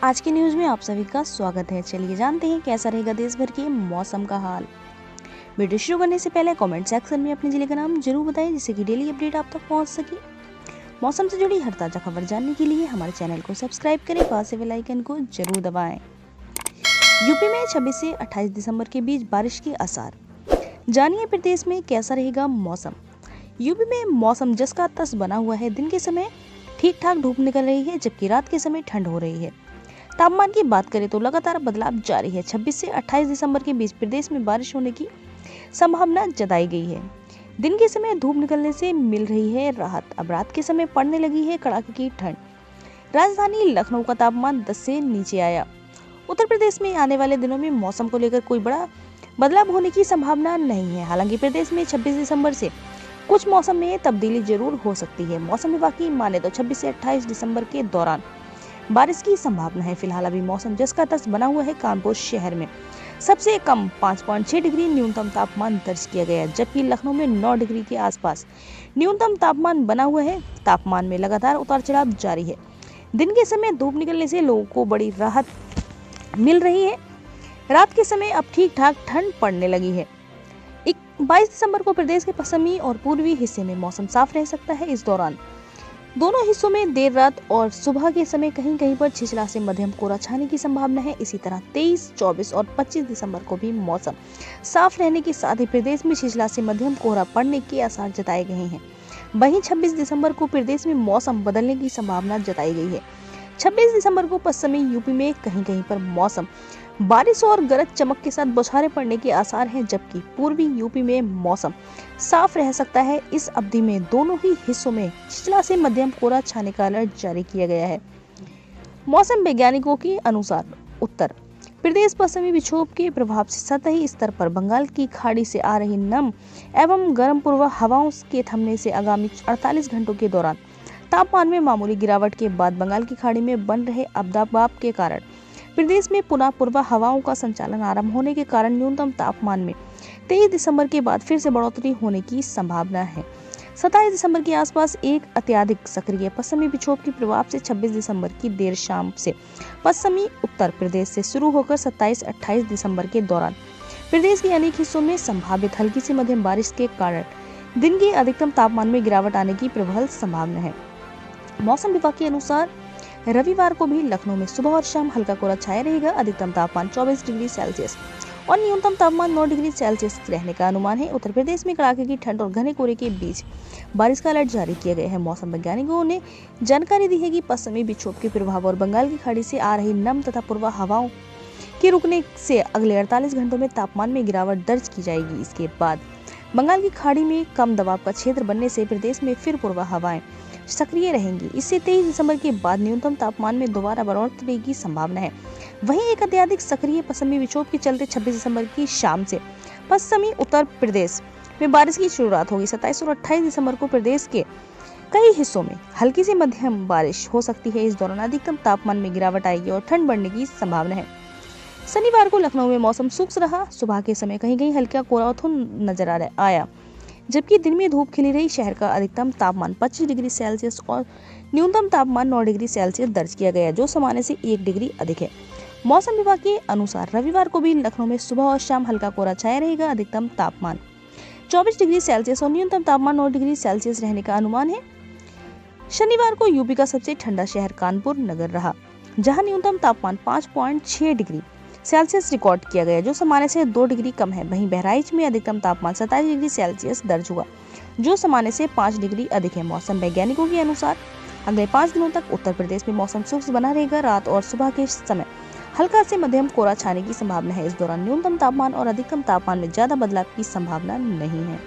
आज की न्यूज में आप सभी का स्वागत है। चलिए जानते हैं कैसा रहेगा देश भर के मौसम का हाल। वीडियो शुरू करने से पहले कमेंट सेक्शन में अपने जिले का नाम जरूर बताएं, जिससे कि डेली अपडेट आप तक पहुंच सके। मौसम से जुड़ी हर ताजा खबर जानने के लिए हमारे चैनल को सब्सक्राइब करें, पास से बेल आइकन को जरूर दबाएं। यूपी में 26 से 28 दिसंबर के बीच बारिश के आसार। जानिए प्रदेश में कैसा रहेगा मौसम। यूपी में मौसम जस का तस बना हुआ है। दिन के समय ठीक ठाक धूप निकल रही है, जबकि रात के समय ठंड हो रही है। तापमान की बात करें तो लगातार बदलाव जारी है। 26 से 28 दिसंबर के बीच प्रदेश में बारिश होने की संभावना जताई गई है। दिन के समय धूप निकलने से मिल रही है राहत। अब रात के समय पड़ने लगी है कड़ाके की ठंड। राजधानी लखनऊ का तापमान 10 से नीचे आया। उत्तर प्रदेश में आने वाले दिनों में मौसम को लेकर कोई बड़ा बदलाव होने की संभावना नहीं है। हालांकि प्रदेश में 26 दिसंबर से कुछ मौसम में तब्दीली जरूर हो सकती है। मौसम विभाग की माने तो 26 से 28 दिसंबर के दौरान बारिश की संभावना है। फिलहाल अभी मौसम जस का तस बना हुआ है। कानपुर शहर में सबसे कम 5.6 डिग्री न्यूनतम तापमान दर्ज किया गया है, जबकि लखनऊ में 9 डिग्री के आसपास न्यूनतम तापमान बना हुआ है। तापमान में लगातार उतार चढ़ाव जारी है। दिन के समय धूप निकलने से लोगों को बड़ी राहत मिल रही है। रात के समय अब ठीक ठाक ठंड पड़ने लगी है। 22 दिसंबर को प्रदेश के पश्चिमी और पूर्वी हिस्से में मौसम साफ रह सकता है। इस दौरान दोनों हिस्सों में देर रात और सुबह के समय कहीं कहीं पर छिछला से मध्यम कोहरा छाने की संभावना है। इसी तरह 23, 24 और 25 दिसंबर को भी मौसम साफ रहने के साथ ही प्रदेश में छिछला से मध्यम कोहरा पड़ने के आसार जताए गए हैं। वहीं 26 दिसंबर को प्रदेश में मौसम बदलने की संभावना जताई गई है। 26 दिसंबर को पश्चिमी यूपी में कहीं कहीं पर मौसम बारिश और गरज चमक के साथ बौछारें पड़ने के आसार हैं, जबकि पूर्वी यूपी में मौसम साफ रह सकता है। इस अवधि में दोनों ही हिस्सों में छिछला से मध्यम कोहरा छाने का अलर्ट जारी किया गया है। मौसम वैज्ञानिकों के अनुसार उत्तर प्रदेश पश्चिमी विक्षोभ के प्रभाव से सतही स्तर पर बंगाल की खाड़ी से आ रही नम एवं गर्म पूर्वा हवाओं के थमने से आगामी 48 घंटों के दौरान तापमान में मामूली गिरावट के बाद बंगाल की खाड़ी में बन रहे अवदाब के कारण प्रदेश में पुनः पूर्वा हवाओं का संचालन आरंभ होने के कारण न्यूनतम तापमान में 23 दिसंबर के बाद फिर से बढ़ोतरी होने की संभावना है। 27 दिसंबर के आसपास एक अत्यधिक सक्रिय पश्चिमी विक्षोभ के प्रभाव से 26 दिसंबर की देर शाम से पश्चिमी उत्तर प्रदेश से शुरू होकर 27-28 दिसंबर के दौरान प्रदेश के अनेक हिस्सों में संभावित हल्की से मध्यम बारिश के कारण दिन के अधिकतम तापमान में गिरावट आने की प्रबल संभावना है। मौसम विभाग के अनुसार रविवार को भी लखनऊ में सुबह और शाम हल्का कोहरा छाया रहेगा। अधिकतम तापमान 24 डिग्री सेल्सियस और न्यूनतम तापमान 9 डिग्री सेल्सियस रहने का अनुमान है। उत्तर प्रदेश में कड़ाके की ठंड और घने कोहरे के बीच बारिश का अलर्ट जारी किया गया है। मौसम वैज्ञानिकों ने जानकारी दी है कि पश्चिमी विक्षोभ के प्रभाव और बंगाल की खाड़ी से आ रही नम तथा पूर्वा हवाओं के रुकने से अगले 48 घंटों में तापमान में गिरावट दर्ज की जाएगी। इसके बाद बंगाल की खाड़ी में कम दबाव का क्षेत्र बनने से प्रदेश में फिर पूर्वा हवाएं सक्रिय रहेंगी। इससे 23 दिसंबर के बाद न्यूनतम तापमान में दोबारा बढ़ोतरी की संभावना है। वहीं एक अत्यधिक सक्रिय पश्चिमी विक्षोभ के चलते 26 दिसंबर की शाम से पश्चिमी उत्तर प्रदेश में बारिश की शुरुआत होगी। 27 और 28 दिसंबर को प्रदेश के कई हिस्सों में हल्की से मध्यम बारिश हो सकती है। इस दौरान अधिकतम तापमान में गिरावट आएगी और ठंड बढ़ने की संभावना है। शनिवार को लखनऊ में मौसम शुष्क रहा। सुबह के समय कहीं कहीं हल्का कोहरा और धुंध नजर आया, जबकि दिन में धूप खिली रही। शहर का अधिकतम तापमान 25 डिग्री सेल्सियस और न्यूनतम तापमान 9 डिग्री सेल्सियस दर्ज किया गया, जो सामान्य से 1 डिग्री अधिक है। मौसम विभाग के अनुसार रविवार को भी लखनऊ में सुबह और शाम हल्का कोहरा छाया रहेगा। अधिकतम तापमान 24 डिग्री सेल्सियस और न्यूनतम तापमान 9 डिग्री सेल्सियस रहने का अनुमान है। शनिवार को यूपी का सबसे ठंडा शहर कानपुर नगर रहा, जहाँ न्यूनतम तापमान 5.6 डिग्री सेल्सियस रिकॉर्ड किया गया, जो सामान्य से 2 डिग्री कम है। वहीं बहराइच में अधिकतम तापमान 27 डिग्री सेल्सियस दर्ज हुआ, जो सामान्य से 5 डिग्री अधिक है। मौसम वैज्ञानिकों के अनुसार अगले 5 दिनों तक उत्तर प्रदेश में मौसम शुष्क बना रहेगा। रात और सुबह के समय हल्का से मध्यम कोहरा छाने की संभावना है। इस दौरान न्यूनतम तापमान और अधिकतम तापमान में ज्यादा बदलाव की संभावना नहीं है।